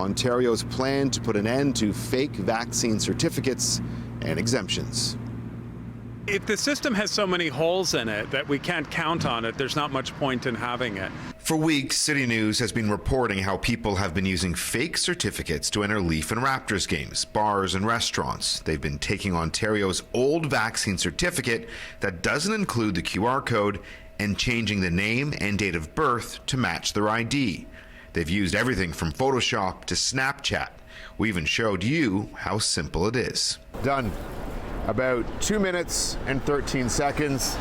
Ontario's plan to put an end to fake vaccine certificates and exemptions. If the system has so many holes in it that we can't count on it, there's not much point in having it. For weeks, CityNews has been reporting how people have been using fake certificates to enter Leaf and Raptors games, bars and restaurants. They've been taking Ontario's old vaccine certificate that doesn't include the QR code and changing the name and date of birth to match their ID. They've used everything from Photoshop to Snapchat. We even showed you how simple it is. Done. About 2 minutes and 13 seconds.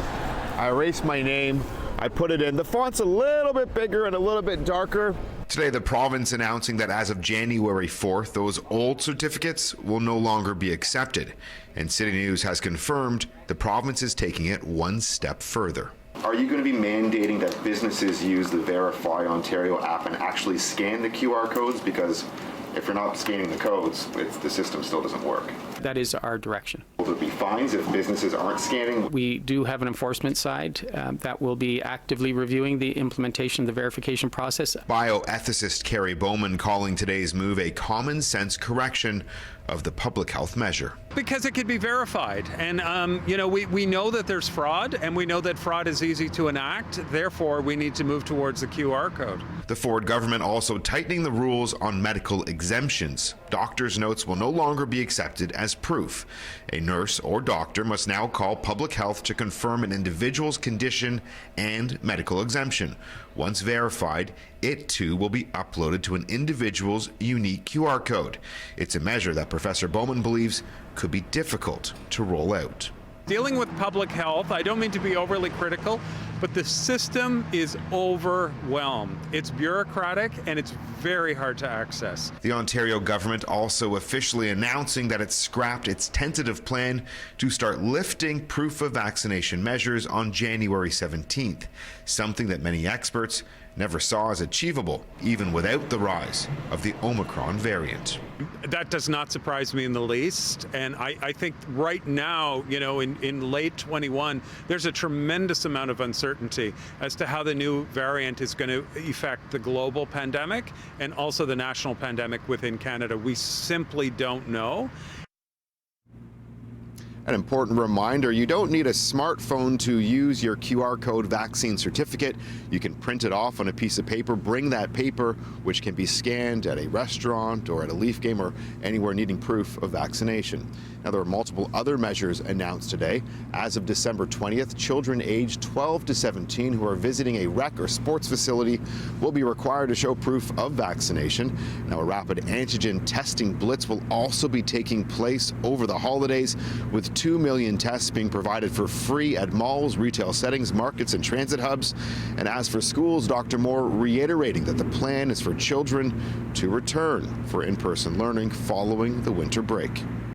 I erased my name. I put it in. The font's a little bit bigger and a little bit darker. Today, the province announcing that as of January 4th, those old certificates will no longer be accepted. And CityNews has confirmed the province is taking it one step further. Are you going to be mandating that businesses use the Verify Ontario app and actually scan the QR codes? Because if you're not scanning the codes, the system still doesn't work. That is our direction. Will there be fines if businesses aren't scanning? We do have an enforcement side that will be actively reviewing the implementation of the verification process. Bioethicist Carrie Bowman calling today's move a common sense correction of the public health measure. Because it could be verified. And, we know that there's fraud, and we know that fraud is easy to enact. Therefore, we need to move towards the QR code. The Ford government also tightening the rules on medical exemptions. Doctors' notes will no longer be accepted as proof. A nurse or doctor must now call public health to confirm an individual's condition and medical exemption. Once verified, it too will be uploaded to an individual's unique QR code. It's a measure that Professor Bowman believes could be difficult to roll out. Dealing with public health, I don't mean to be overly critical, but the system is overwhelmed. It's bureaucratic and it's very hard to access. The Ontario government also officially announcing that it scrapped its tentative plan to start lifting proof of vaccination measures on January 17th, something that many experts never saw as achievable, even without the rise of the Omicron variant. That does not surprise me in the least. And I think right now, in late 21, there's a tremendous amount of uncertainty as to how the new variant is going to affect the global pandemic and also the national pandemic within Canada. We simply don't know. An important reminder, you don't need a smartphone to use your QR code vaccine certificate. You can print it off on a piece of paper, bring that paper, which can be scanned at a restaurant or at a Leaf game or anywhere needing proof of vaccination. Now, there are multiple other measures announced today. As of December 20th, children aged 12 to 17 who are visiting a rec or sports facility will be required to show proof of vaccination. Now, a rapid antigen testing blitz will also be taking place over the holidays, with 2 million tests being provided for free at malls, retail settings, markets, and transit hubs. And as for schools, Dr. Moore reiterating that the plan is for children to return for in-person learning following the winter break.